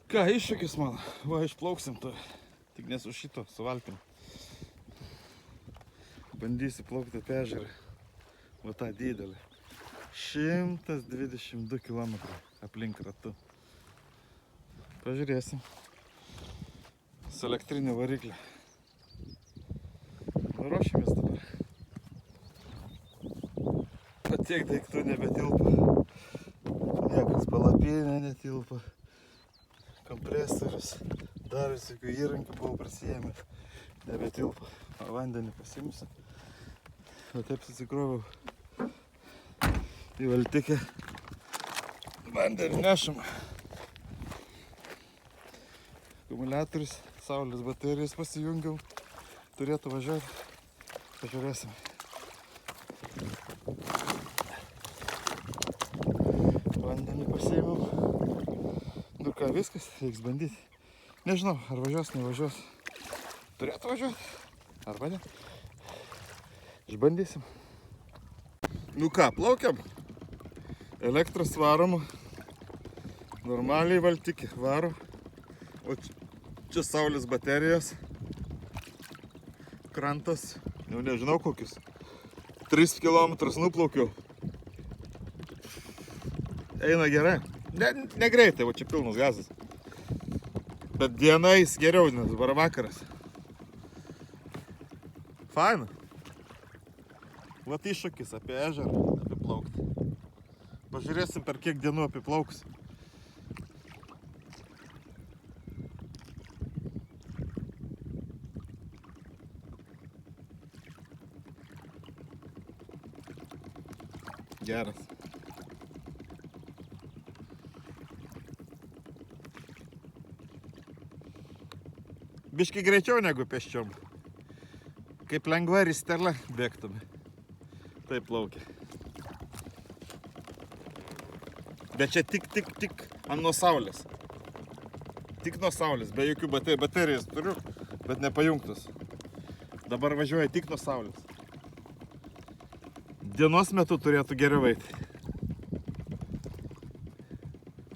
Ką, iššūkis man. Va, išplauksim to. Tik nesu šito, su valtim. Bandysiu plaukti apie ežerą. Va tą didelį. 122 km aplink ratu. Pažiūrėsim. Su elektriniu varikliu. Ruošiamės dabar. Bet tiek daiktų nebetilpa. Niekas palapinė netilpa. Kompresorius. Dar visokių įrankių buvau prasiėmę. Nebetilpa. Vandenį pasimsiu. O taip susikroviau į valtikę. Vandenį nešam. Akumuliatorius, saulės baterijas pasijungiau. Turėtų važiuoti. Pažiūrėsim. Vandenį pasiėmiau. Nu ką, viskas, reiks bandyti. Nežinau, ar važiuos, nevažiuos. Turėtų važiuoti. Arba ne. Išbandysim. Nu ką, plaukiam. Elektros varoma. Normaliai valtikį varo. O čia saulės baterijos. Krantas. Jau nežinau kokius. 3 km nuplaukiau. Eina gerai. Ne greitai, va čia pilnas gazas. Bet dienais geriau, nes dabar vakaras. Faina. Vat iššūkis apie ežerą, apiplaukti. Pažiūrėsim, per kiek dienų apiplauks. Geras. Biški greičiau negu pėsčiom. Kaip lengva ristele bėgtume. Taip plaukia. Bet čia tik ant nuo saulės. Tik nuo saulės, be jokių baterijos turiu, bet nepajungtus. Dabar važiuoja tik nuo saulės. Dienos metu turėtų geriau eiti.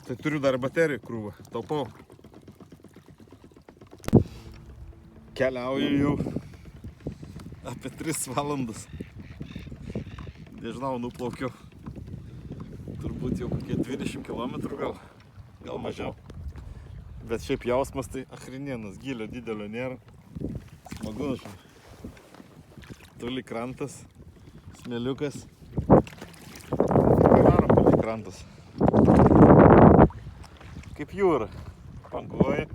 Tai turiu dar baterijų krūvą, taupau. Keliauju jau apie 3 valandas. Nežinau, nuplaukiu. Turbūt jau kokie 20 km gal mažiau. Bet šiaip jausmas tai achrinienas, gylio didelio nėra. Smagu, toli krantas, smėliukas. Varom palei krantas. Kaip jūra. Banguoja.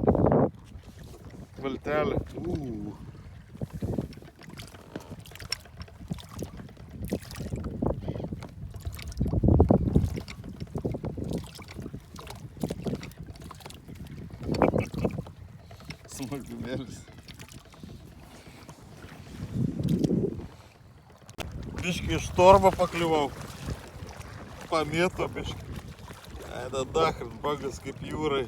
Valtelė. Smagumėlis. Biškį iš torbo pakliuvau. Pamėto biškį. Eida dachrin, bagas kaip jūrai.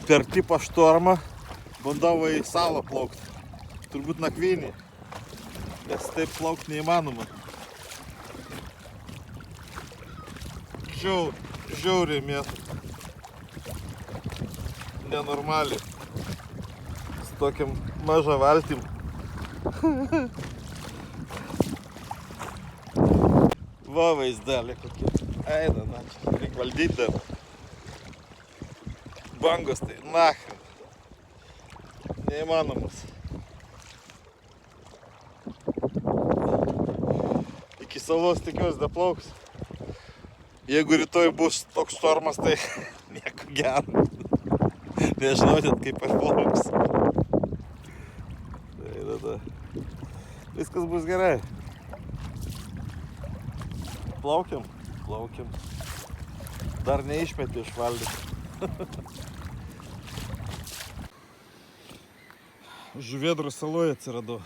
Per tipą štormą bandau į salą plaukti. Turbūt nakvynį. Nes taip plaukti neįmanoma. Žiauriai mėtų. Nenormaliai. Su tokiam maža valtim. Va vaizdelė kokie. Eina, na čia. Reik valdyti dar. Bangos tai nachrin. Neįmanomas. Iki salos tikiuosi daplauks. Jeigu rytoj bus toks stormas, tai nieko gero. Nežinau net kaip paplauks. Tai tada viskas bus gerai. Plaukiam. Dar neišmetė iš valdymo. Žuvėdrų saloje atsiradau.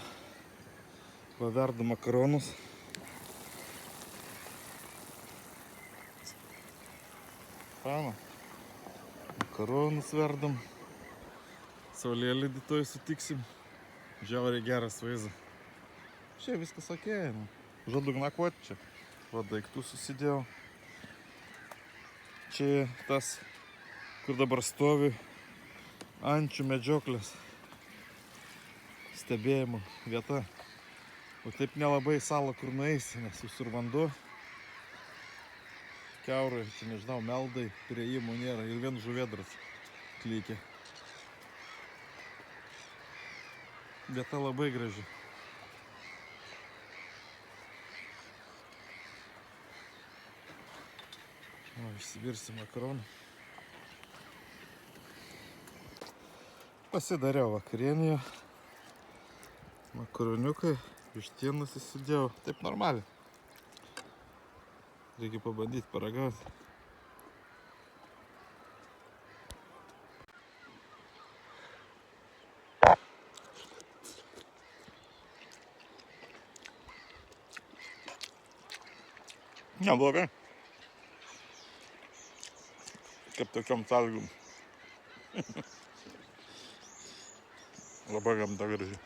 Paverdu makaronus. faina. Makaronus verdam. Saulėlydį toj sutiksim. Žiauriai geras vaizdas. Šiaip viskas okei. Žadu nakvot čia. Va daiktų susidėjau. Čia tas, kur dabar stovi ančių medžioklės stebėjimo vieta. O taip nelabai salą kur nueisi, nes visur vanduo. Kiaurai, čia nežinau, meldai, prieimų nėra ir vien žuvėdras klykia. Vieta labai graži. O, išsivirsim makaronų. Pasidariau vakarienėje. Makaroniukai, vištienos įsidėjau. Taip normaliai. Reikia pabandyti, paragauti. Neblogai. Kaip tokiom sąlygom. Labai gamta graži.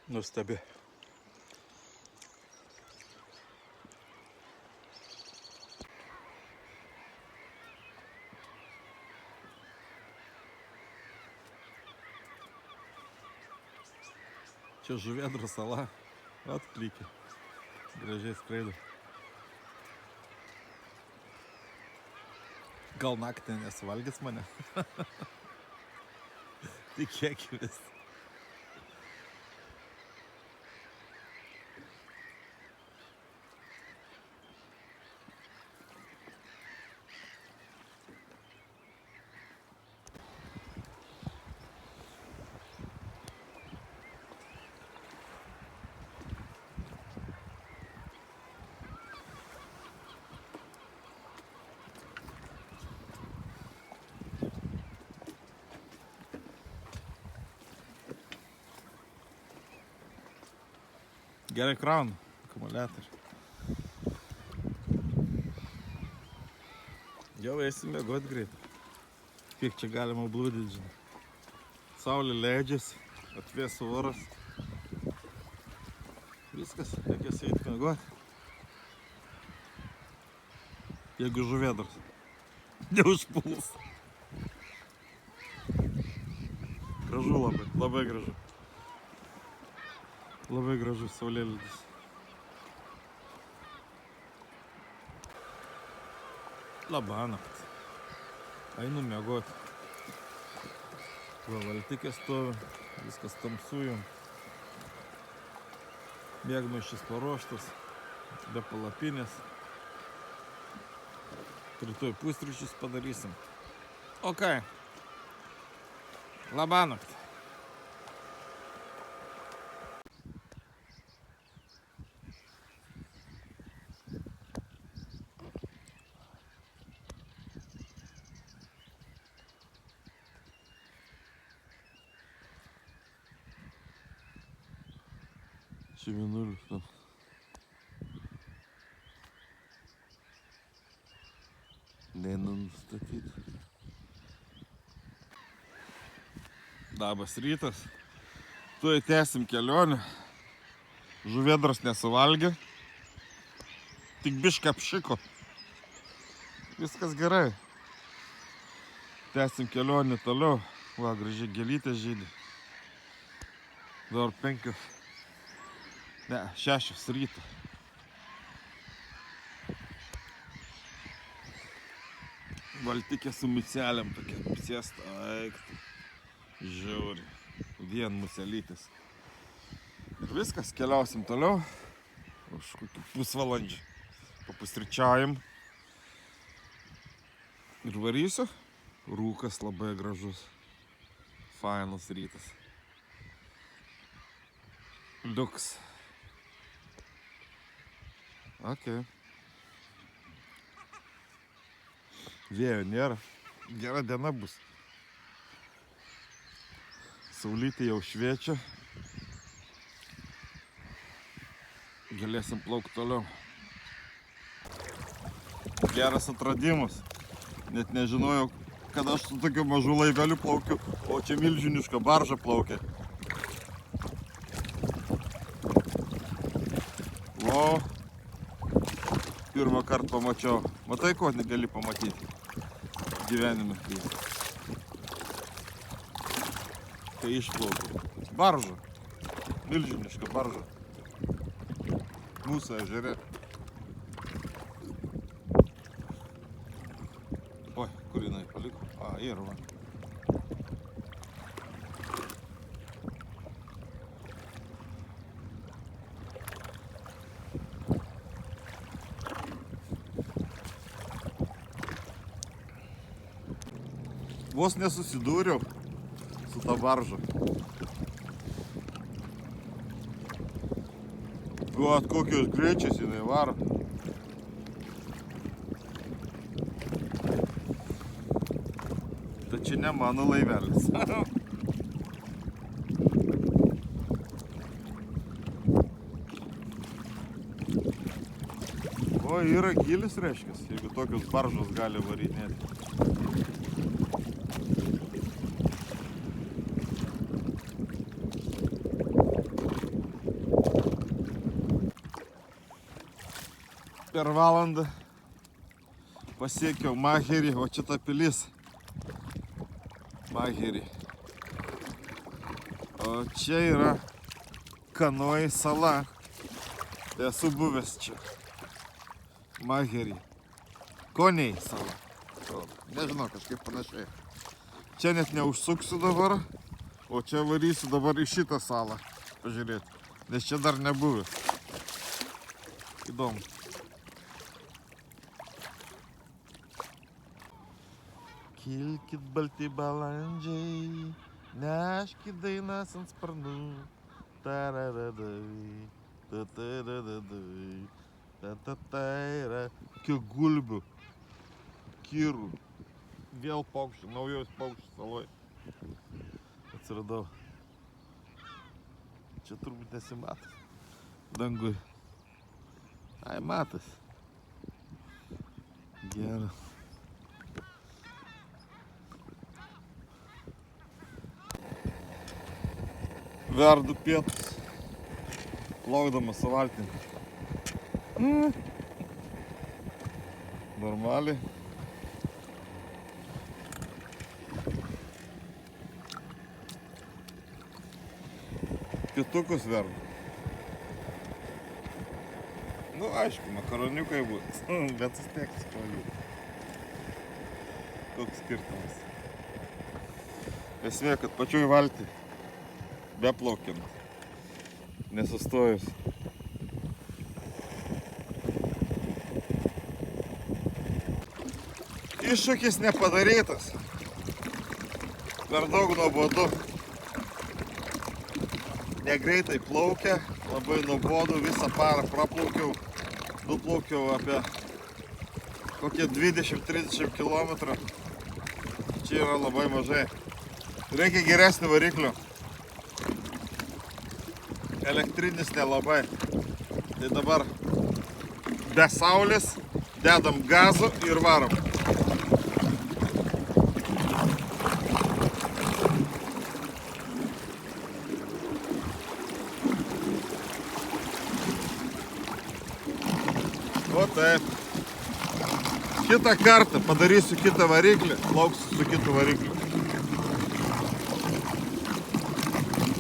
Nuostabi. Čia žuvėdrų sala. Atklykia. Gražiai skraido. Gal naktį nesuvalgys mane? Tikėkimės. Gerai kraunu akumuliatorių. Jau eisim miegot greit. Kiek čia galima blūdyti, žinai. Saulė leidžiasi, atvėso oras. Viskas, reikės eiti miegot. Jeigu žuvėdras neužpuls. Gražu labai, labai gražu. Labai gražus saulėlydis. Labanakt. Einu miegot. Va, valtikė stovi. Viskas tamsu jau. Miegmaišis paruoštas. Be palapinės. Rytoj pusryčius padarysim. Ok. Labanakt. Čia vienuolius tam. Nenustatyti. Labas rytas. Tuoj tęsim kelionę. Žuvėdras nesuvalgė. Tik bišką apšiko. Viskas gerai. Tęsim kelionę toliau. Va, gražiai gėlytė žydi. Dar 5. Ne, 6 ryto. Valtikė su muselėm tokia apsėsta. Aiktų. Žiauri. Vien muselytis. Ir viskas, keliausim toliau. Už kokį pusvalandžį. Papusryčiaujam. Ir varysiu. Rūkas labai gražus. Fainas rytas. Liuks. Ok. Vėjo nėra. Gera diena bus. Saulytė jau šviečia. Galėsim plaukti toliau. Geras atradimas. Net nežinojau, kad aš su tokiu mažu laiveliu plaukiu, o čia milžiniška barža plaukia. O, pirmą kartą pamačiau. Matai, ko negali pamatyti gyvenime. Kai išplaukiu. Barža. Milžiniška barža. Mūsų ežere. Oi, kur jinai paliko? A, yra va. Vos nesusidūriau su ta barža. Vat kokios greičiais jinai varo. Tai čia ne mano laivelis. O, yra gilis, reiškia, jeigu tokios baržos gali varinėti. Per valandą pasiekiau Maherį, o čia ta pilis. Maherį. O čia yra Kanoj sala. Tai esu buvęs čia. Maherį. Koniai sala. Nežinau, kažkaip panašiai. Čia net neužsuksiu dabar, o čia varysiu dabar į šitą salą pažiūrėti. Nes čia dar nebuvęs. Įdomu. Kilkit balti balandžiai, neškit dainas ant sparnų. Tararadai, tataradai, tatataira. Kiek gulbių, kirų. Vėl paukščių, naujos paukščių saloj. Atsiradau. Čia turbūt nesimato. Dangui. Ai, matas. Gerai. Verdu pietus, plaukdamas su valtim. Normaliai. Pietukus verdu. Nu, aišku, makaroniukai bus, bet vis tiek spalvyti. Koks skirtumas. Esmė, kad pačioj valtį. Beplaukiant, nesustojus. Iššūkis nepadarytas. Per daug nuobodu. Negreitai plaukia, labai nuobodu, visą parą praplaukiau. Nuplaukiau apie kokie 20-30 km. Čia yra labai mažai. Reikia geresnį variklio. Elektrinis nelabai. Tai dabar be saulės dedam gazų ir varom. O taip. Kitą kartą padarysiu kitą variklį, plauksiu su kitu varikliu.